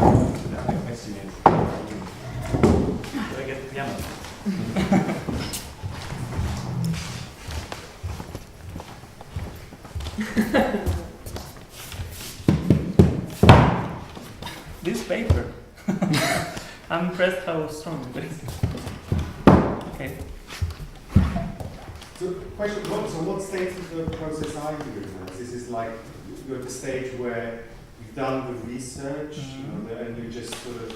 The other question is, do I get the piano? This paper. I'm impressed how strong it is. Okay. So, question: what stage of the process are you in now? This is like you're at the stage where you've done the research, and you're just sort of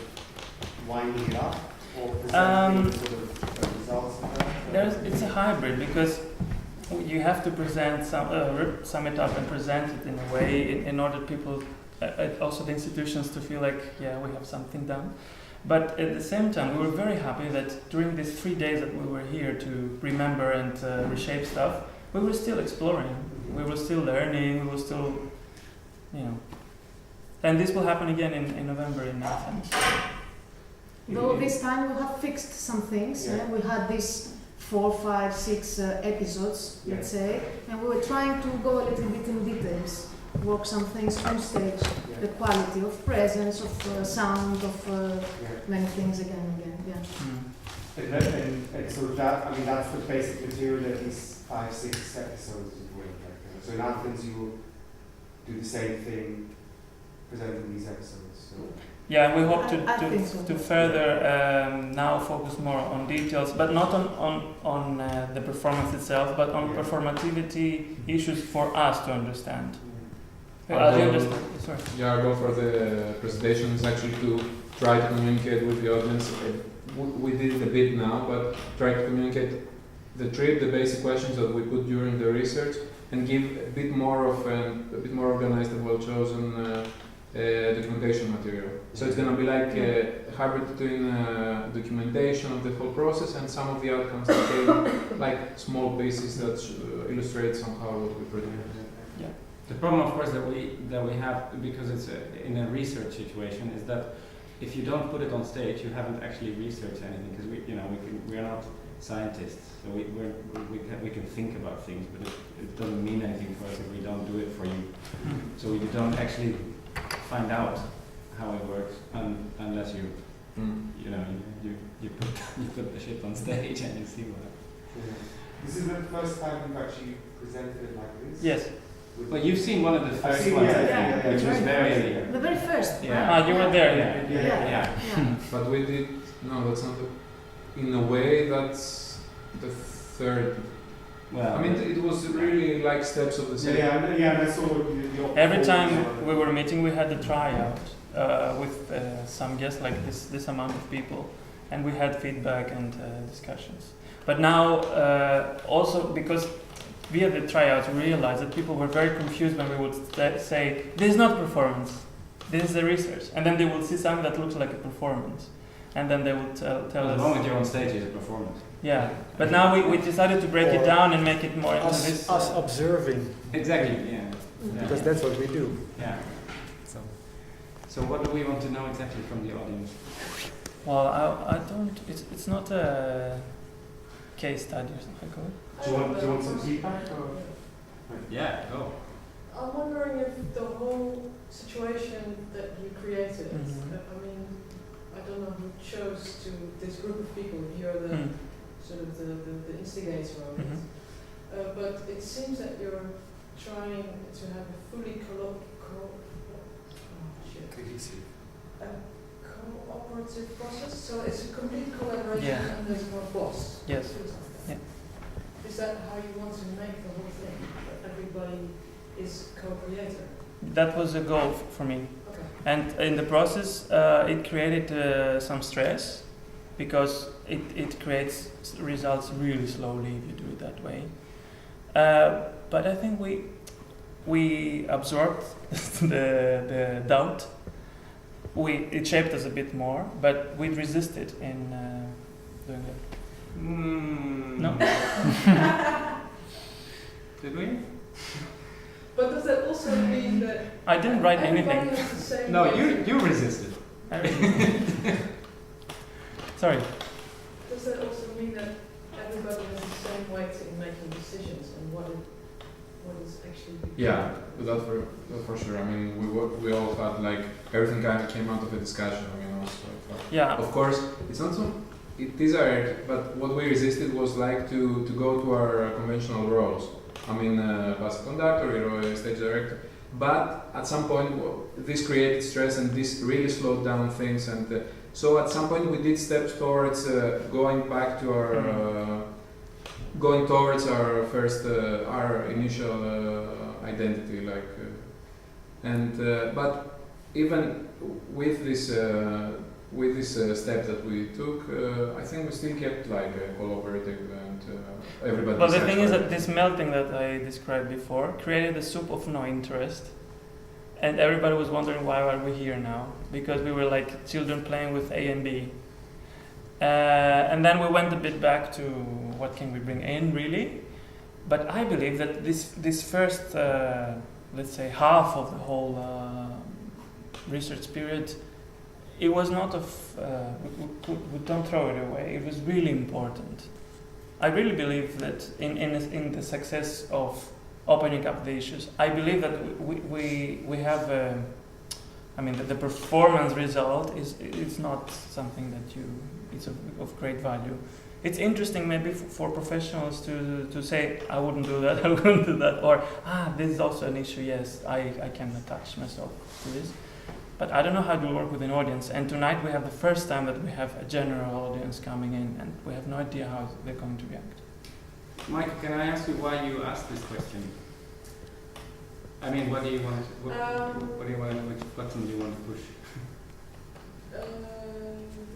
winding it up, or presenting sort of results of that. It's a hybrid because you have to present sum it up and present it in a way in order people, also the institutions, to feel like we have something done. But at the same time, we were very happy that during these 3 days that we were here to remember and reshape stuff, we were still exploring, we were still learning, we were still, and this will happen again in November in Athens. Though this time we have fixed some things. We had these 4, 5, 6 episodes, let's say, and we were trying to go a little bit in details, work some things on stage, the quality of presence, of sound, of many things again and again. And so that, that's the basic material that these 5, 6 episodes is doing. So in Athens you will do the same thing, presenting these episodes. So. Yeah, we hope to so. further now focus more on details, but not on the performance itself, but on performativity issues for us to understand. As you understand, sorry. Yeah, our goal for the presentation is actually to try to communicate with the audience. We did it a bit now, but try to communicate the trip, the basic questions that we put during the research, and give a bit more organized and well chosen documentation material. So it's going to be like a hybrid between documentation of the whole process and some of the outcomes that came, like small pieces that illustrate somehow what we produced. Yeah. The problem, of course, that we have, because it's in a research situation, is that if you don't put it on stage, you haven't actually researched anything, because we are not scientists, so we can think about things, but it doesn't mean anything for us if we don't do it for you. So you don't actually find out how it works unless you put the shit on stage and you see what happens. This is the first time you've actually presented it like this? Yes. Well, you've seen one of the first ones, which was very... The very first. Yeah. You were there. Yeah. But we did, that's not, in a way that's the third. Well, it was really like steps of the same. That's all. Every time we were meeting, we had a tryout with some guests, like this amount of people, and we had feedback and discussions. But now, also because via the tryouts, we realized that people were very confused when we would say, "This is not performance, this is the research," and then they would see something that looks like a performance, and then they would tell us. The moment you're on stage is a performance. Yeah, but now we decided to break it down and make it more into this. Us observing. Exactly, yeah. Because that's what we do. Yeah. So what do we want to know exactly from the audience? Well, I don't. It's not a case study or something like that. Do you want some feedback? Yeah. Oh. I'm wondering if the whole situation that you created. I don't know who chose to this group of people. You're the sort of the instigator of it. But it seems that you're trying to have a fully cooperative process. So it's a complete collaboration and there's no boss. Yes. Yeah. Is that how you want to make the whole thing? That everybody is co-creator? That was a goal for me. Okay. And in the process, it created some stress because it creates results really slowly if you do it that way. But I think we absorbed the doubt. It shaped us a bit more, but we resisted in doing it. No. Did we? But does that also mean that I didn't write anything. has the same No, weight? you resisted. I resisted. Sorry. Does that also mean that everybody has the same weight in making decisions and what it what is actually. Yeah, for sure. I mean, we all had like everything kind of came out of a discussion. I mean, also. Yeah. Of course, it's not so. It is our, but what we resisted was like to go to our conventional roles. I mean, bass conductor, stage director. But at some point, this created stress and this really slowed down things. And so at some point, we did steps towards going back to our, going towards our first, our initial identity. Like, but even with this. With this step that we took, I think we still kept like collaborative and everybody. But the thing is that this melting that I described before created a soup of no interest, and everybody was wondering why are we here now? Because we were like children playing with A and B, and then we went a bit back to what can we bring in really. But I believe that this first, let's say, half of the whole research period. It was not we don't throw it away. It was really important. I really believe that in the success of opening up the issues, I believe that we have. I mean, the performance result is not something that it's of great value. It's interesting maybe for professionals to say I wouldn't do that, I wouldn't do that, or this is also an issue. Yes, I can attach myself to this. But I don't know how to work with an audience. And tonight we have the first time that we have a general audience coming in, and we have no idea how they're going to react. Mike, can I ask you why you asked this question? I mean, what do you want? Which button do you want to push?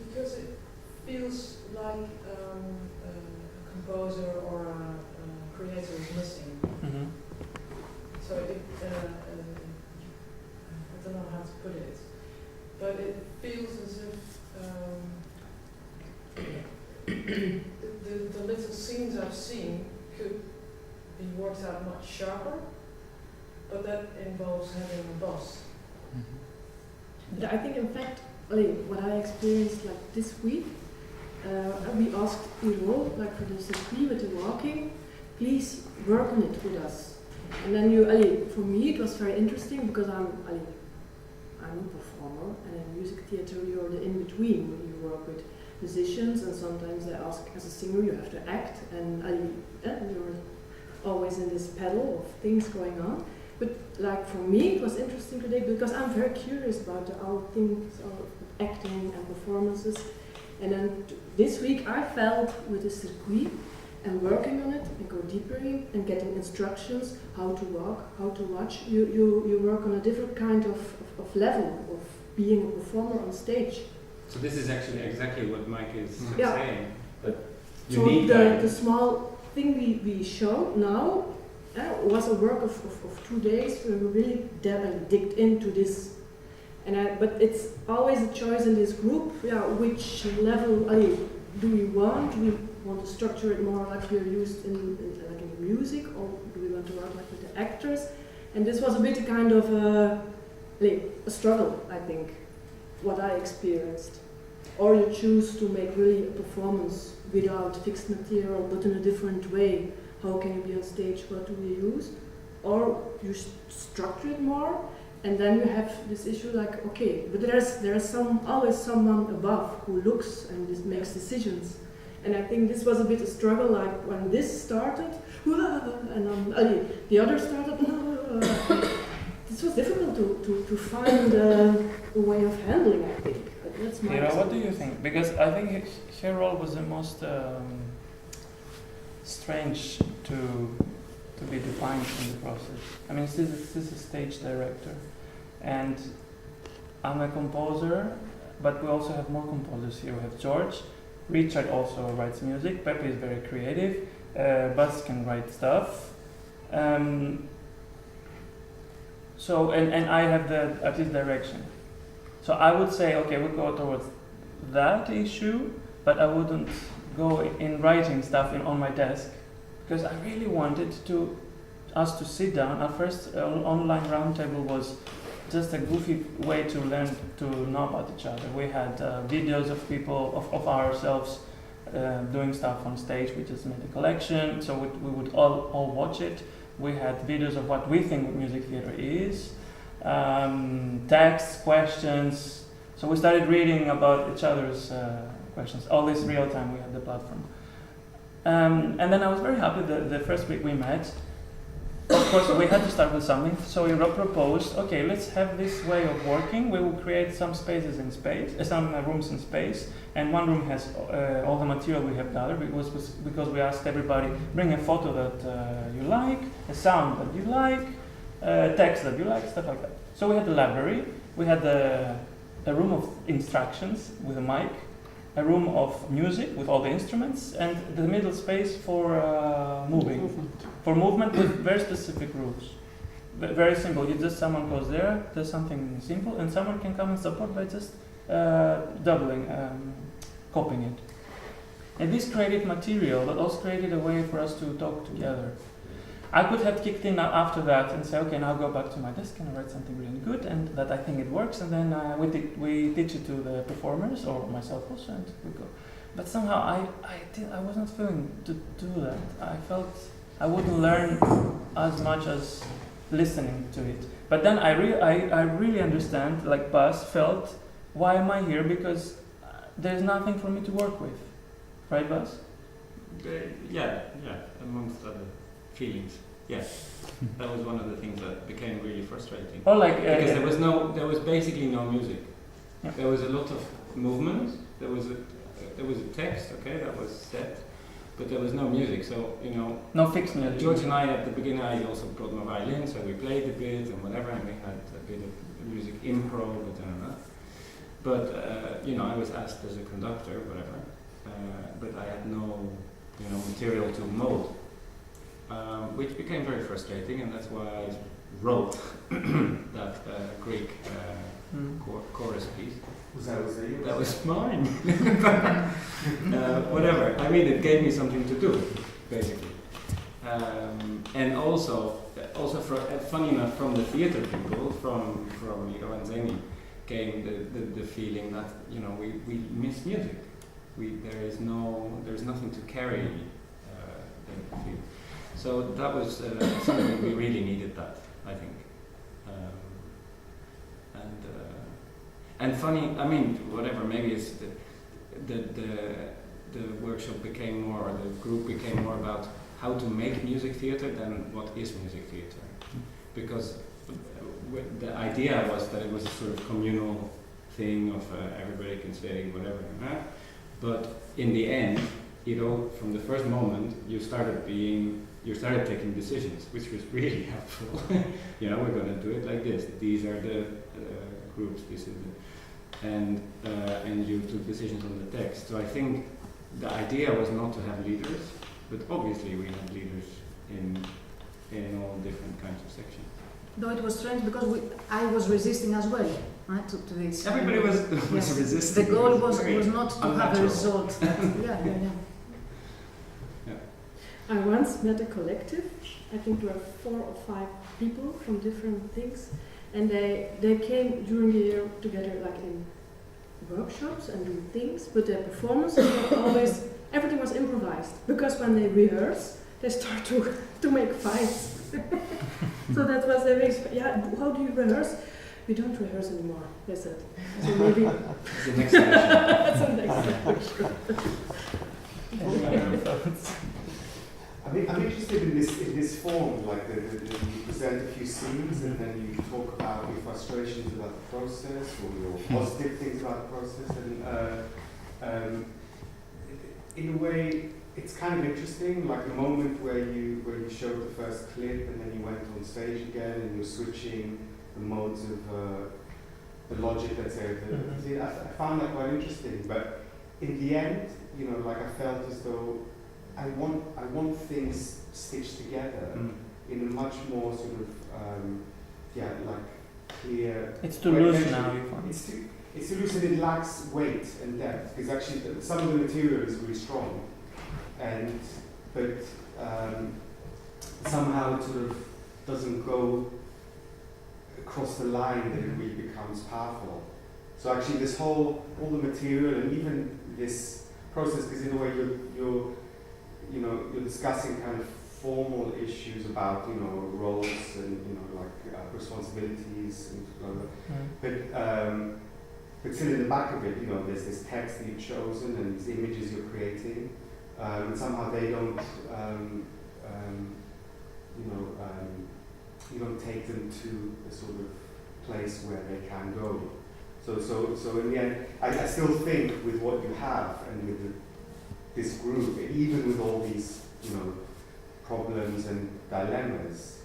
Because it feels like a composer or a creator is missing. Mm-hmm. So it. I don't know how to put it, but it feels as if the little scenes I've seen could be worked out much sharper, but that involves having a boss. But I think, in fact, what I experienced like this week, we asked Iro, like for the circuit with the walking, please work on it with us. And then for me it was very interesting because I'm a performer, and in music theater you're the in-between when you work with musicians, and sometimes they ask, as a singer you have to act, and you're always in this pedal of things going on. But like for me it was interesting today because I'm very curious about how things are acting and performances, and then this week I felt with the circuit and working on it and go deeper in and getting instructions how to walk, how to watch. You work on a different kind of level of being a performer on stage. So this is actually exactly what Mike is Yeah. saying. But you so need the small thing we show now was a work of 2 days where we really digged into this. But it's always a choice in this group, which level do we want? Do we want to structure it more like we're used in music, or do we want to work like with the actors? And this was a bit a kind of a struggle, I think, what I experienced. Or you choose to make really a performance without fixed material, but in a different way. How can you be on stage? What do we use? Or you structure it more, and then you have this issue like, okay, but there's always someone above who looks and makes decisions. And I think this was a bit a struggle, like when this started, and the other started. This was difficult to find a way of handling, I think. That's my Hira, what do you think? Because I think her role was the most strange to be defined in the process. I mean, this is a stage director, and I'm a composer, but we also have more composers here. We have George. Richard also writes music. Pepe is very creative. Buzz can write stuff. So and I have the artist direction. So I would say, okay, we'll go towards that issue, but I wouldn't go in writing stuff on my desk, because I really wanted us to sit down. Our first online roundtable was just a goofy way to learn to know about each other. We had videos of people, of ourselves doing stuff on stage. We just made a collection, so we would all watch it. we had videos of what we think music theater is, texts, questions. So we started reading about each other's questions. All this real time, we had the platform. And then I was very happy the first week we met. Of course, we had to start with something, so we proposed, okay, let's have this way of working. We will create some spaces in space, some rooms in space, and one room has all the material we have gathered, because we asked everybody, bring a photo that you like, a sound that you like, text that you like, stuff like that. So we had the library, we had a room of instructions with a mic, a room of music with all the instruments, and the middle space for movement with very specific rules. Very simple. You just, someone goes there, does something simple, and someone can come and support by just doubling, copying it. And this created material, but also created a way for us to talk together. I could have kicked in after that and say, okay, now I'll go back to my desk and write something really good, and that I think it works, and then we teach it to the performers, or myself also, and we go. But somehow I was not feeling to do that. I felt I wouldn't learn as much as listening to it. But then I really understand, like Bas felt, why am I here? Because there's nothing for me to work with. Right, Bas? Yeah, amongst other feelings. Yeah, that was one of the things that became really frustrating. Or like because there was basically no music. Yeah. There was a lot of movement. There was a text, okay, that was set, but there was no music. So no fixed music. George and I at the beginning, I also brought my violin, so we played a bit and whatever, and we had a bit of music improv, but I was asked as a conductor, whatever, but I had no material to mold. Which became very frustrating, and that's why I wrote that Greek chorus piece. Was that yours? That was mine. Whatever. I mean, it gave me something to do, basically. And also, funny enough, from the theater people, from Iro and Zeni, came the feeling that we miss music. There's nothing to carry the field. So that was something we really needed. That I think, and funny. I mean, whatever. Maybe it's the workshop became more, or the group became more about how to make music theater than what is music theater, because the idea was that it was a sort of communal thing of everybody can say whatever, but in the end, from the first moment, you started taking decisions, which was really helpful. We're going to do it like this. These are the groups. This is and you took decisions on the text. So I think the idea was not to have leaders, but obviously we had leaders in all different kinds of sections. Though it was strange because I was resisting as well, right, to this. Everybody was yes. resisting. The goal was not to unnatural. have a result. Yeah. I once met a collective. I think there were 4 or 5 people from different things, and they came during the year together, like in workshops and doing things. But their performances were always, everything was improvised, because when they rehearse, they start to make fights. So that was their how do you rehearse? We don't rehearse anymore, they said. So maybe It's the next session. that's the next session. I'm interested in this form, like you present a few scenes and then you talk about your frustrations about the process or your positive things about the process, and in a way it's kind of interesting, like the moment where you showed the first clip and then you went on stage again and you're switching the modes of the logic, let's say. I found that quite interesting, but in the end, like I felt as though I want things stitched together in a much more sort of clear. It's too loose now. You find. It's too loose and it lacks weight and depth, because actually some of the material is really strong, but somehow it sort of doesn't go across the line that it really becomes powerful. So actually all the material and even this process, because in a way you're discussing kind of formal issues about roles and like responsibilities and blah, blah. But still in the back of it, there's this text that you've chosen and these images you're creating, and somehow they don't, you don't take them to a sort of place where they can go. So in the end, I still think with what you have and with this group, even with all these, problems and dilemmas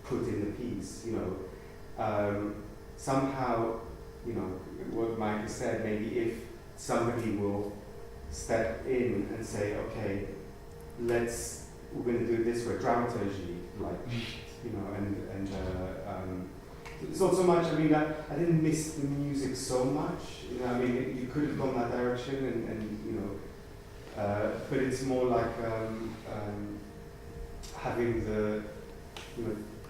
put in the piece, somehow, what Mike said, maybe if somebody will step in and say, okay, we're going to do it this way, dramaturgy, like, it's not so much, I didn't miss the music so much, you could have gone that direction but it's more like having the,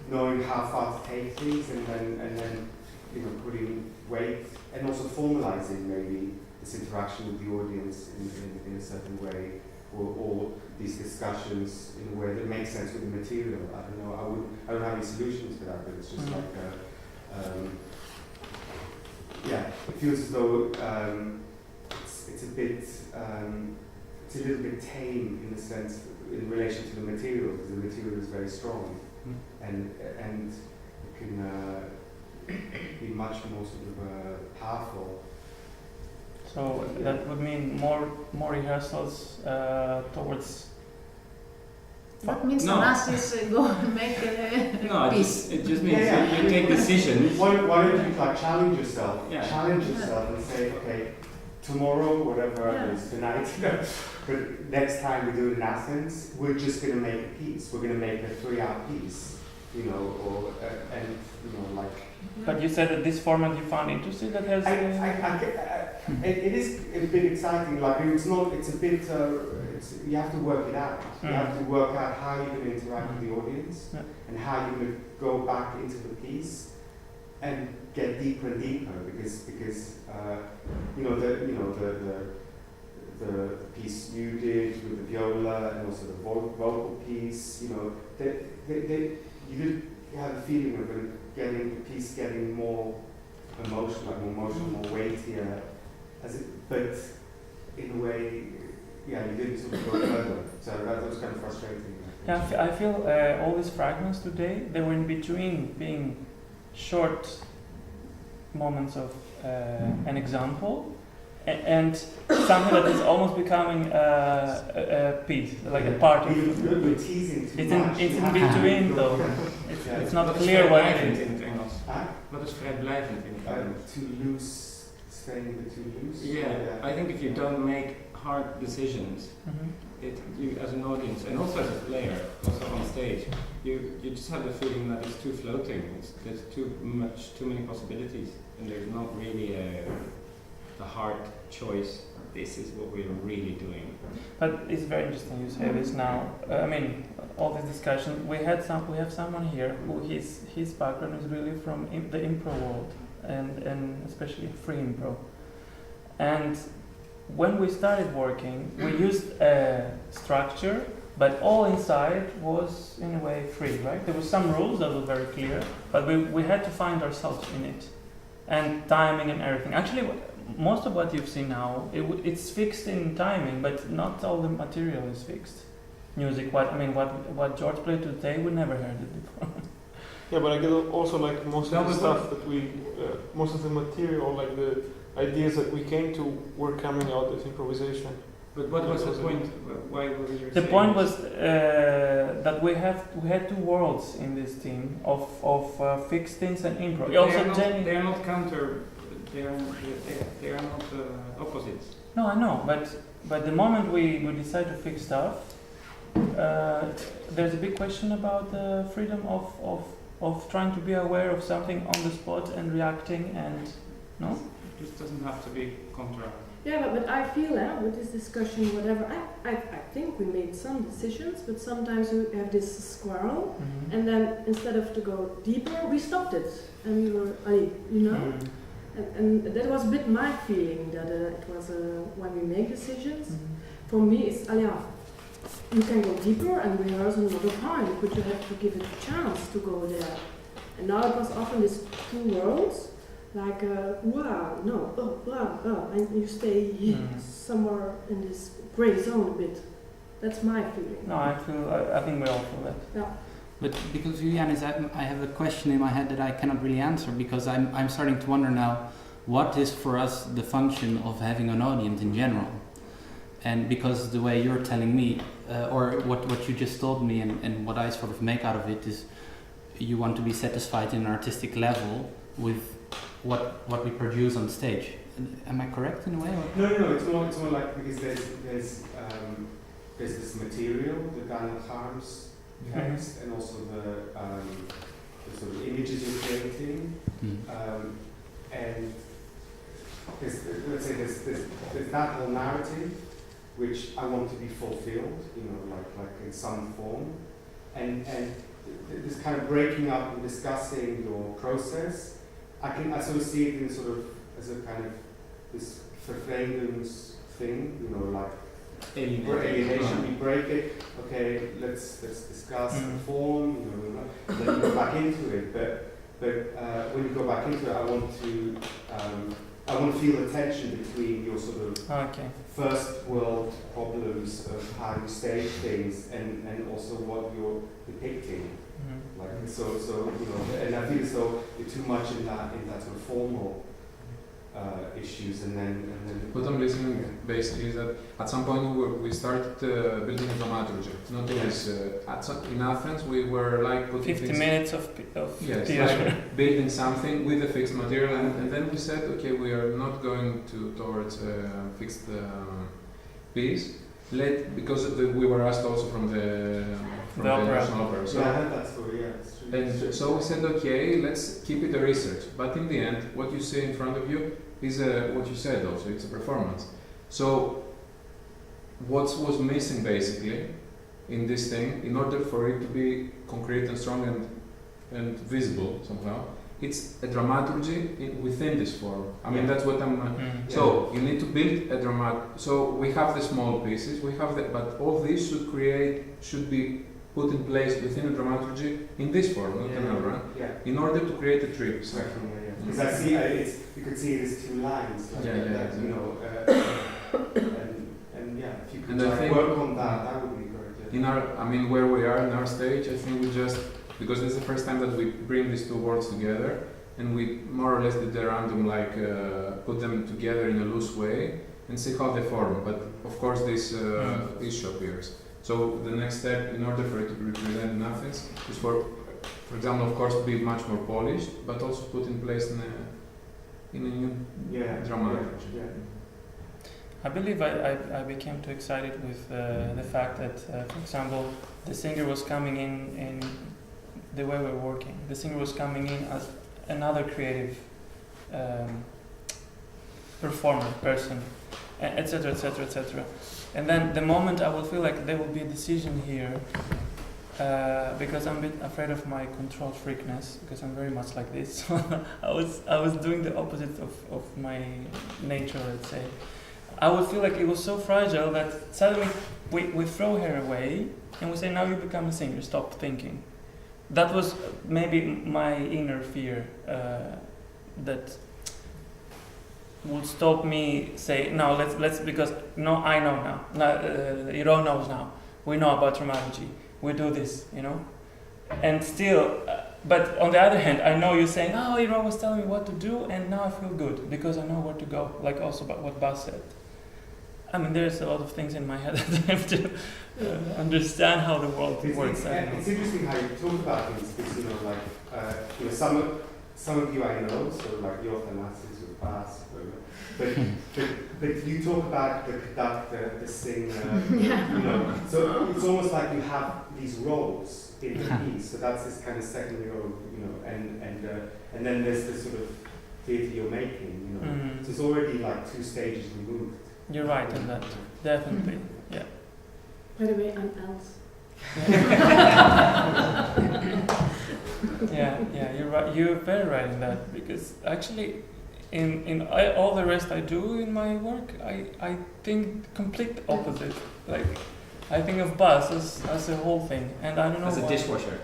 knowing how far to take things and then putting weight and also formalizing maybe this interaction with the audience in a certain way or these discussions in a way that makes sense with the material. I don't know, I don't have any solutions for that, but it's just like it feels as though it's a little bit tame in the sense in relation to the material, because the material is very strong and it can be much more sort of powerful. So that would mean more rehearsals towards. That means No. the masses go and make a piece. it just means you take decisions. Why don't you like challenge yourself? Yeah. Challenge yourself and say, okay, tomorrow, whatever it is, tonight, but next time we do it in Athens, we're just going to make a piece. We're going to make a 3-hour piece, like. But you said that this format you found interesting. That has. It is a bit exciting. Like it's not. It's a bit. You have to work it out. You have to work out how you're going to interact with the audience and how you're going to go back into the piece and get deeper and deeper because the piece you did with the viola and also the vocal piece. You did have a feeling of the piece getting more emotional, more weightier, but in a way, you didn't sort of go further. So that was kind of frustrating. Yeah, I feel all these fragments today, they were in between being short moments of an example and something that is almost becoming a piece, like a part of it. We're teasing too much. It's in between though. It's not clear what it is. What is vrijblijvend in het Engels? Too loose, staying a bit too loose. Yeah, I think if you don't make hard decisions, you as an audience and also as a player, also on stage, you just have the feeling that it's too floating. There's too many possibilities, and there's not really a hard choice. This is what we're really doing. But it's very interesting you say this now. All this discussion. We have someone here who his background is really from the improv world, and especially free improv. And when we started working, we used a structure, but all inside was in a way free, right? There were some rules that were very clear, but we had to find ourselves in it, and timing and everything. Actually, most of what you've seen now, it's fixed in timing, but not all the material is fixed. Music, what George played today, we never heard it before. Yeah, but I get also like most of the stuff that most of the material, like the ideas that we came to, were coming out as improvisation. But what was the point? Why were you? The point was that we had two worlds in this team of fixed things and improv. They are not counter. They are not opposites. No, I know, but the moment we decide to fix stuff, there's a big question about the freedom of trying to be aware of something on the spot and reacting and no. This doesn't have to be contra. Yeah, but I feel with this discussion, whatever, I think we made some decisions, but sometimes we have this squirrel, and then instead of to go deeper, we stopped it, and we were, and that was a bit my feeling that it was when we make decisions. For me, it's you can go deeper and rehearse another time, but you have to give it a chance to go there. And now it was often these two worlds, like wow, no, oh, wow, oh, and you stay somewhere in this gray zone a bit. That's my feeling. No, I think we all feel that. Yeah. But because Julianis, I have a question in my head that I cannot really answer, because I'm starting to wonder now, what is for us the function of having an audience in general? And because the way you're telling me, or what you just told me, and what I sort of make out of it is, you want to be satisfied in an artistic level with what we produce on stage. Am I correct in a way? Or? No. It's more like, because there's this material, the Daniel Harms text, and also the sort of images you're creating, and there's that whole narrative, which I want to be fulfilled, like in some form, and this kind of breaking up and discussing your process. I sort of see it in sort of as a kind of this Verfremdungs thing, like alienation. We break it. Okay, let's discuss the form. Then you go back into it. But when you go back into it, I want to feel the tension between your sort of first world problems of how you stage things and also what you're depicting. Like so and I feel as though you're too much in that sort of formal issues, and then. What I'm listening basically is that at some point we started building a dramaturgy. Not always. In Athens, we were like putting 50 minutes of like building something with a fixed material, and then we said, okay, we are not going towards a fixed piece. Because we were asked also from the National Opera. So, I heard that story. Yeah, and so we said, okay, let's keep it a research. But in the end, what you see in front of you is what you said also. It's a performance. So what was missing basically in this thing, in order for it to be concrete and strong and visible somehow, it's a dramaturgy within this form. I mean, that's what I'm. So you need to build a So we have the small pieces, but all these should be put in place within a dramaturgy in this form, not another one, in order to create a trip. Because I see, you could see it as two lines. Like that, and if you could work on that would be great. Where we are in our stage, I think we just. Because this is the first time that we bring these two worlds together, and we more or less did a random, put them together in a loose way and see how they form. But of course, this issue appears. So the next step, in order for it to be represented in Athens, is for example, of course, to be much more polished, but also put in place in a new dramaturgy. I believe I became too excited with the fact that, for example, the singer was coming in the way we're working. The singer was coming in as another creative performer, person, etc., etc., etc. And then the moment I will feel like there will be a decision here, because I'm a bit afraid of my control freakness, because I'm very much like this. I was doing the opposite of my nature, let's say. I would feel like it was so fragile that suddenly we throw her away and we say, now you become a singer, stop thinking. That was maybe my inner fear that would stop me say, no, let's because no, I know now. Iro knows now. We know about dramaturgy. We do this, And still, but on the other hand, I know you're saying, oh, Iro was telling me what to do, and now I feel good because I know where to go. Like also about what Bas said. I mean, there's a lot of things in my head that I have to understand how the world works. It's interesting how you talk about things because some of you I know, so like your Thanasis or Bas, but you talk about the conductor, the singer, So it's almost like you have these roles in the piece. So that's this kind of secondary role, and then there's this sort of theatre you're making, So it's already like two stages removed. You're right in that, definitely, yeah. By the way, I'm else. Yeah, you're right. You're very right in that, because actually, in all the rest I do in my work, I think complete opposite. Like, I think of Buzz as a whole thing, and I don't know As a why. dishwasher.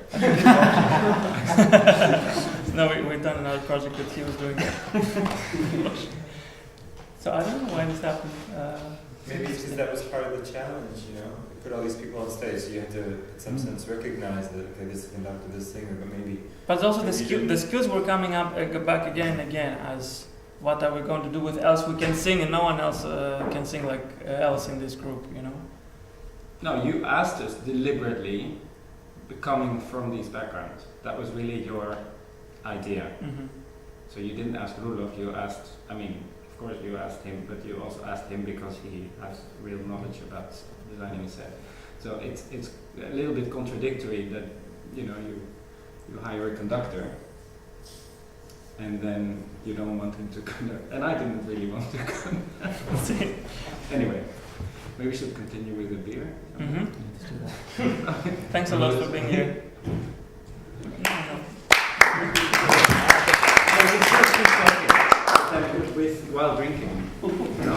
No, we've done another project that he was doing that. So I don't know why this happened. Maybe it's because that was part of the challenge, you know? You put all these people on stage, so you have to, in some sense, recognize that, okay, this conductor, this singer, but maybe... But also the skills were coming up back again and again as what are we going to do with else we can sing and no one else can sing like else in this group, you know? No, you asked us deliberately, coming from these backgrounds. That was really your idea. Mm-hmm. So you didn't ask Rudolf, you asked, I mean, of course you asked him, but you also asked him because he has real knowledge about designing a set. So it's a little bit contradictory that, you know, you hire a conductor and then you don't want him to conduct. And I didn't really want to conduct. Anyway, maybe we should continue with the beer. Mm-hmm. Thanks a lot for being here.